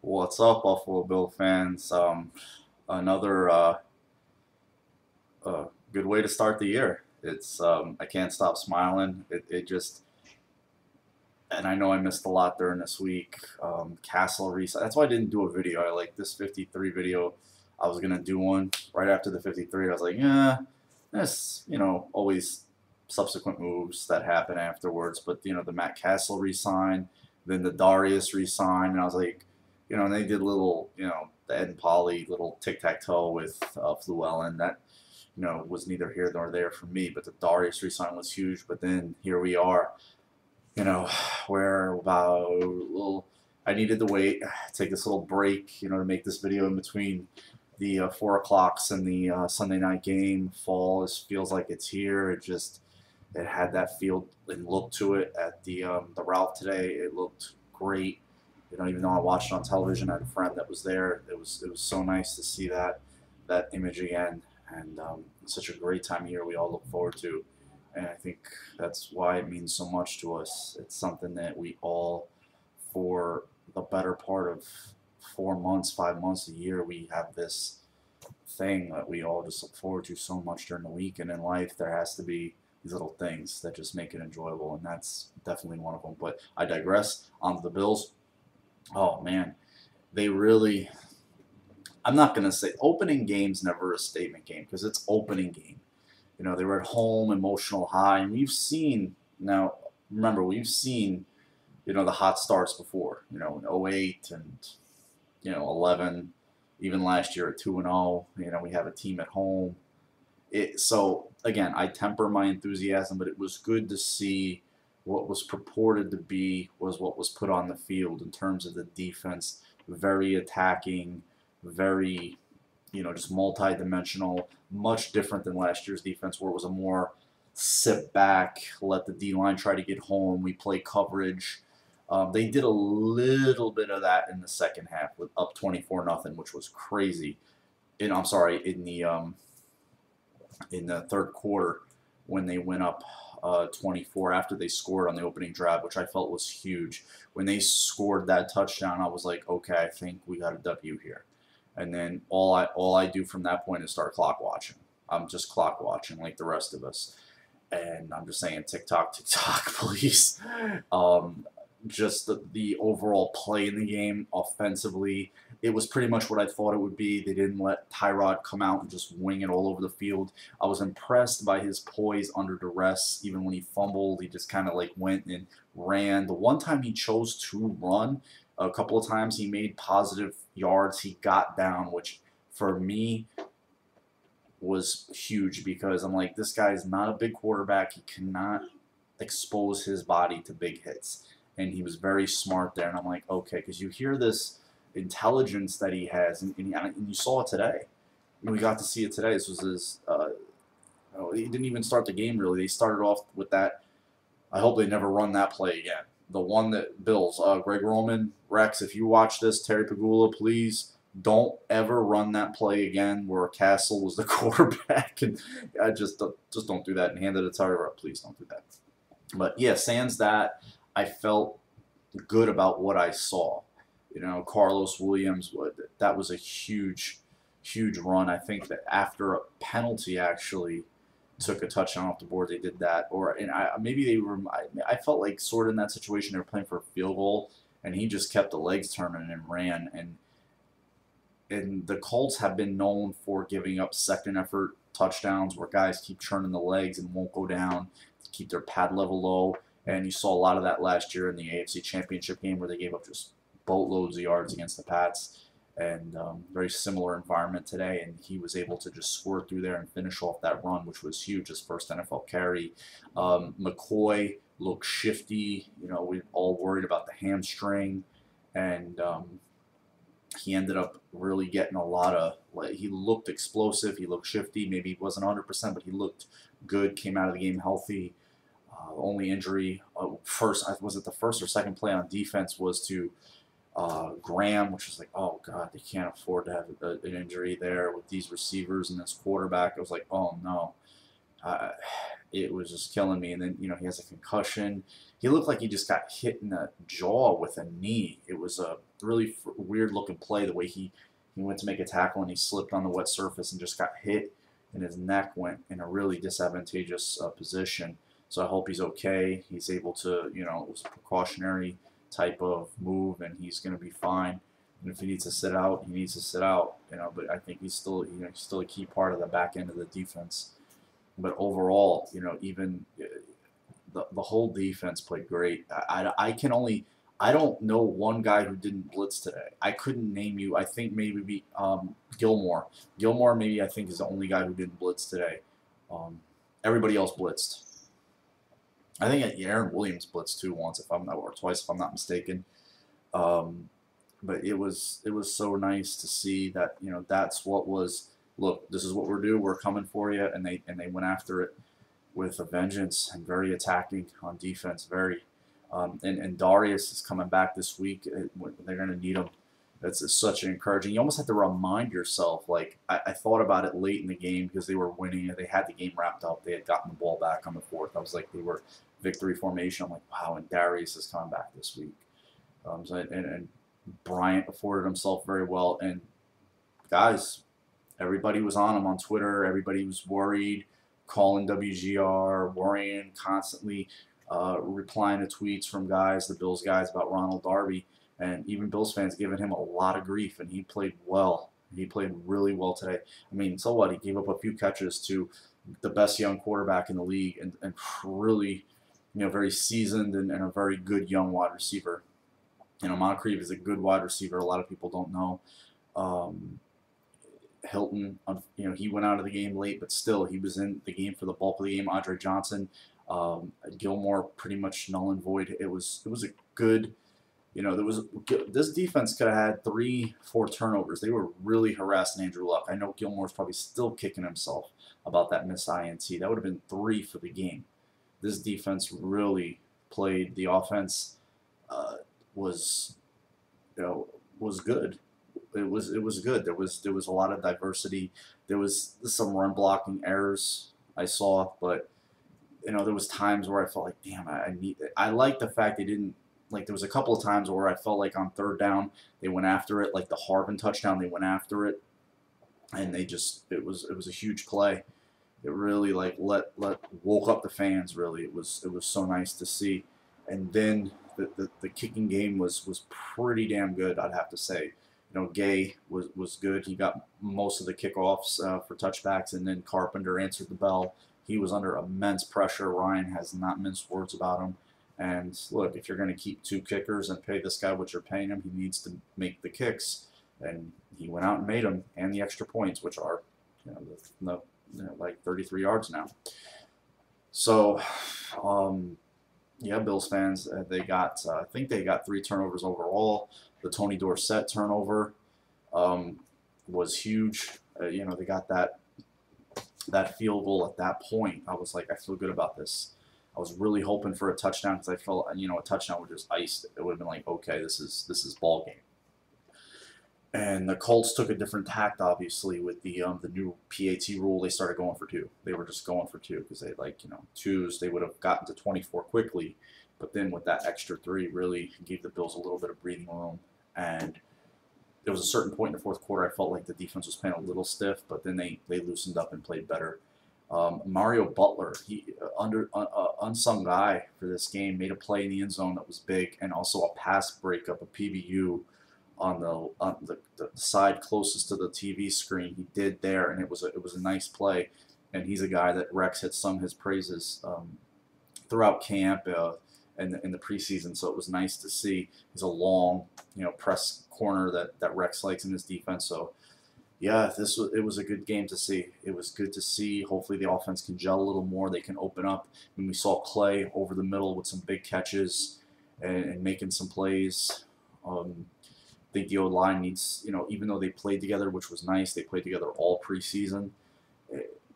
What's up, Buffalo Bill fans? Another good way to start the year. It's I can't stop smiling. It just and I know I missed a lot during this week. Castle reset. That's why I didn't do a video. I like this 53 video. I was gonna do one right after the 53. I was like, yeah, there's always subsequent moves that happen afterwards. But the Matt Castle resign, then the Darius resign, and I was like, and they did little the Ed and Polly little tic tac toe with Fluellen. That was neither here nor there for me. But the Darius resign was huge. But then here we are you know, where about, well, I needed to wait, take this little break, to make this video in between the 4 o'clocks and the Sunday night game. Fall feels like it's here. It had that feel and look to it at the Ralph today. It looked great. Even though I watched it on television, I had a friend that was there. It was so nice to see that image again, and it's such a great time of year we all look forward to. And I think that's why it means so much to us. It's something that we all, for the better part of 4 months, 5 months, a year, we have this thing that we all just look forward to so much during the week. And in life, there has to be these little things that just make it enjoyable, and that's definitely one of them. But I digress. On to the Bills. Oh, man. They really, I'm not going to say opening game's never a statement game because it's opening game. They were at home, emotional high, and we've seen now. Remember, we've seen the hot starts before. In '08 and 11, even last year at 2-0. We have a team at home. So again, I temper my enthusiasm, but it was good to see what was purported to be was what was put on the field in terms of the defense. Very attacking, very just multi-dimensional, much different than last year's defense where it was a more sit back, let the D-line try to get home, we play coverage. They did a little bit of that in the second half with up 24-0, which was crazy. I'm sorry, in the third quarter when they went up 24 after they scored on the opening drive, which I felt was huge. When they scored that touchdown, I was like, okay, I think we got a W here. And then all I do from that point is start clock watching. I'm just clock watching like the rest of us. And I'm just saying, TikTok, please. Just the overall play in the game offensively, it was pretty much what I thought it would be. They didn't let Tyrod come out and just wing it all over the field. I was impressed by his poise under duress. Even when he fumbled, he just kind of like went and ran. The one time he chose to run, a couple of times he made positive yards. He got down, which for me was huge because I'm like, this guy is not a big quarterback. He cannot expose his body to big hits. And he was very smart there. And I'm like, okay, because you hear this intelligence that he has, and you saw it today. We got to see it today. This was his, he didn't even start the game really. They started off with that. I hope they never run that play again. The one that Bills, Greg Roman, Rex, if you watch this, Terry Pagula, please don't ever run that play again where Castle was the quarterback. And I just don't do that and hand it to Terry. Please don't do that. But yeah, sans that, I felt good about what I saw. Carlos Williams, that was a huge, huge run. I think that after a penalty actually took a touchdown off the board, they did that. Maybe they were. I felt like sort of in that situation they were playing for a field goal, and he just kept the legs turning and ran. And the Colts have been known for giving up second effort touchdowns where guys keep churning the legs and won't go down to keep their pad level low. And you saw a lot of that last year in the AFC Championship game where they gave up just boatloads of yards against the Pats. And very similar environment today, and he was able to just score through there and finish off that run, which was huge, his first NFL carry. McCoy looked shifty. We all worried about the hamstring, and he ended up really getting a lot of, he looked explosive, he looked shifty, maybe he wasn't 100%, but he looked good, came out of the game healthy. Only injury, was it the first or second play on defense was to Graham, which was like, oh God, they can't afford to have an injury there with these receivers and this quarterback. I was like, oh no. it was just killing me. And then, he has a concussion. He looked like he just got hit in the jaw with a knee. It was a really weird looking play, the way he went to make a tackle and he slipped on the wet surface and just got hit, and his neck went in a really disadvantageous position. So I hope he's okay. He's able to, it was a precautionary type of move, and he's going to be fine. And if he needs to sit out, he needs to sit out. But I think he's still, he's still a key part of the back end of the defense. But overall, even the whole defense played great. I don't know one guy who didn't blitz today. I couldn't name you. I think maybe Gilmore. Gilmore maybe I think is the only guy who didn't blitz today. Everybody else blitzed. I think Aaron Williams blitzed too once, or twice if I'm not mistaken. But it was so nice to see that that's what was. Look, this is what we're doing. We're coming for you, and they went after it with a vengeance and very attacking on defense. Very, and Darius is coming back this week. They're going to need him. That's such an encouraging. You almost have to remind yourself. Like I thought about it late in the game because they were winning and they had the game wrapped up. They had gotten the ball back on the fourth. I was like, they were victory formation. I'm like, wow, and Darius is coming back this week. And Bryant afforded himself very well. And guys, everybody was on him on Twitter. Everybody was worried, calling WGR, worrying constantly, replying to tweets from the Bills guys about Ronald Darby. And even Bills fans giving him a lot of grief, and he played well. He played really well today. I mean, so what? He gave up a few catches to the best young quarterback in the league, and really, very seasoned and a very good young wide receiver. Moncrief is a good wide receiver. A lot of people don't know. Hilton, he went out of the game late, but still, he was in the game for the bulk of the game. Andre Johnson, Gilmore, pretty much null and void. It was a good. This defense could have had 3-4 turnovers. They were really harassing Andrew Luck. I know Gilmore's probably still kicking himself about that missed INT. That would have been 3 for the game. This defense really played. The offense was good. It was good. There was a lot of diversity. There was some run blocking errors I saw, but there was times where I felt like, damn, I like the fact they didn't. Like, there was a couple of times where I felt like on third down they went after it, like the Harvin touchdown, they went after it, and it was a huge play. It really woke up the fans. Really, it was so nice to see. And then the kicking game was pretty damn good, I'd have to say. Gay was good. He got most of the kickoffs for touchbacks, and then Carpenter answered the bell. He was under immense pressure. Ryan has not minced words about him. And look, if you're going to keep 2 kickers and pay this guy what you're paying him, he needs to make the kicks. And he went out and made them, and the extra points, which are, like 33 yards now. So, yeah, Bills fans, they got, I think they got 3 turnovers overall. The Tony Dorsett turnover was huge. They got that field goal at that point. I was like, I feel good about this. I was really hoping for a touchdown because I felt, a touchdown would just ice it. It would have been like, okay, this is ball game. And the Colts took a different tact, obviously, with the new PAT rule. They started going for 2. They were just going for 2 because they twos. They would have gotten to 24 quickly, but then with that extra 3, really gave the Bills a little bit of breathing room. And there was a certain point in the fourth quarter I felt like the defense was playing a little stiff, but then they loosened up and played better. Mario Butler, he unsung guy for this game, made a play in the end zone that was big, and also a pass breakup, a PBU on the side closest to the TV screen. He did there, and it was a nice play. And he's a guy that Rex had sung his praises throughout camp and in the preseason, so it was nice to see. He's a long, press corner that Rex likes in his defense. So. Yeah, it was a good game to see. It was good to see. Hopefully the offense can gel a little more. They can open up. And we saw Clay over the middle with some big catches and making some plays. I think the O-line needs, even though they played together, which was nice, they played together all preseason,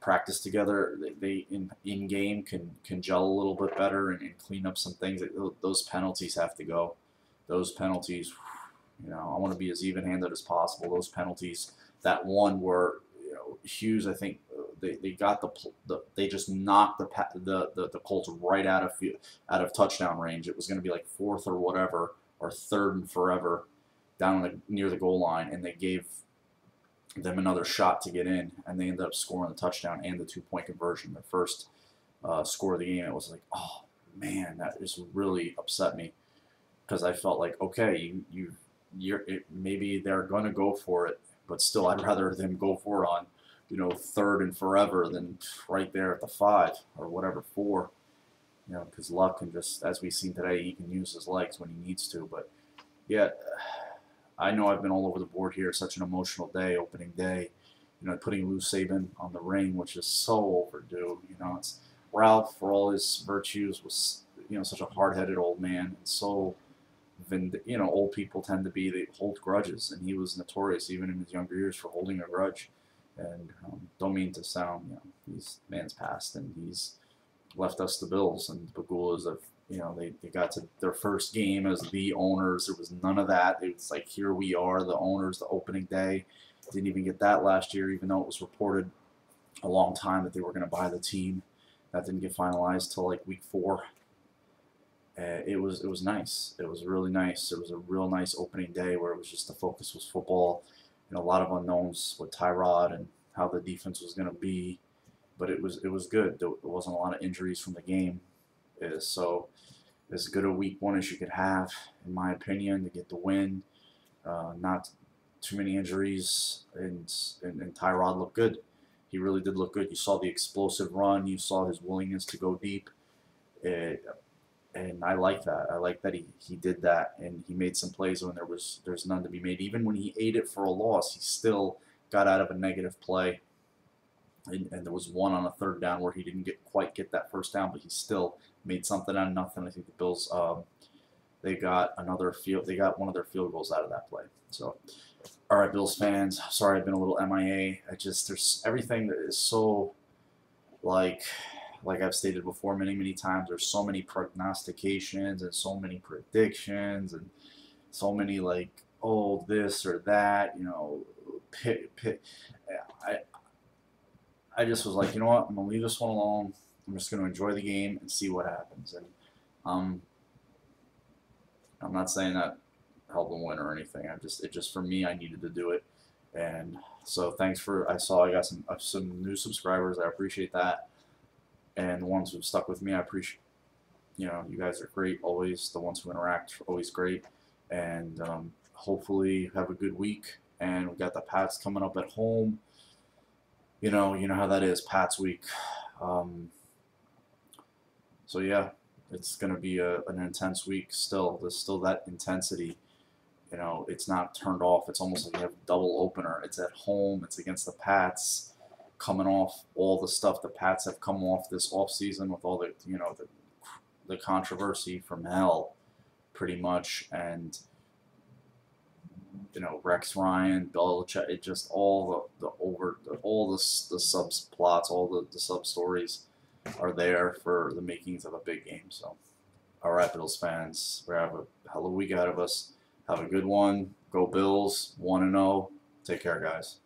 practice together. They in game can gel a little bit better and clean up some things. Those penalties have to go. Those penalties, I want to be as even-handed as possible. Those penalties. That one where Hughes, I think they got they just knocked the Colts right out of touchdown range. It was going to be like fourth or whatever, or third and forever, down near the goal line, and they gave them another shot to get in, and they ended up scoring the touchdown and the 2-point conversion, their first score of the game. It was like, oh man, that just really upset me, because I felt like, okay, maybe they're gonna go for it, but still, I'd rather them go for it on, third and forever than right there at the 5 or whatever 4, because Luck can just, as we've seen today, he can use his legs when he needs to. But yeah, I know I've been all over the board here. Such an emotional day, opening day. Putting Lou Saban on the ring, which is so overdue. It's Ralph, for all his virtues, was such a hard-headed old man, and so old people tend to be, they hold grudges, and he was notorious even in his younger years for holding a grudge. And don't mean to sound, he's man's passed, and he's left us the Bills, and the Pagulas have, they got to their first game as the owners. There was none of that. It was like, here we are, the owners, the opening day. Didn't even get that last year, even though it was reported a long time that they were going to buy the team. That didn't get finalized till like week 4. It was nice. It was really nice. It was a real nice opening day where it was just the focus was football. A lot of unknowns with Tyrod and how the defense was going to be, but it was good. There wasn't a lot of injuries from the game, so as good a week 1 as you could have, in my opinion, to get the win. Not too many injuries, and Tyrod looked good. He really did look good. You saw the explosive run. You saw his willingness to go deep. And I like that. I like that he did that, and he made some plays when there's none to be made. Even when he ate it for a loss, he still got out of a negative play. And there was one on a 3rd down where he didn't quite get that first down, but he still made something out of nothing. I think the Bills, they got one of their field goals out of that play. So, all right, Bills fans, sorry I've been a little MIA. There's everything that is so, like I've stated before many times, there's so many prognostications and so many predictions and so many this or that, I just was like, you know what, I'm going to leave this one alone. I'm just going to enjoy the game and see what happens. And I'm not saying that helped them win or anything. It just for me, I needed to do it. And so thanks I got some new subscribers. I appreciate that. And the ones who stuck with me, I appreciate, you guys are great always. The ones who interact are always great. And hopefully have a good week. And we got the Pats coming up at home. You know how that is, Pats week. So yeah, it's going to be an intense week still. There's still that intensity. It's not turned off. It's almost like you have a double opener. It's at home. It's against the Pats, coming off all the stuff the Pats have come off this offseason with all the controversy from hell, pretty much, and Rex Ryan, Belichick, it just all the subplots, all the sub stories are there for the makings of a big game. So, all right, Bills fans, we have a hell of a week ahead of us. Have a good one. Go Bills, 1-0. Take care, guys.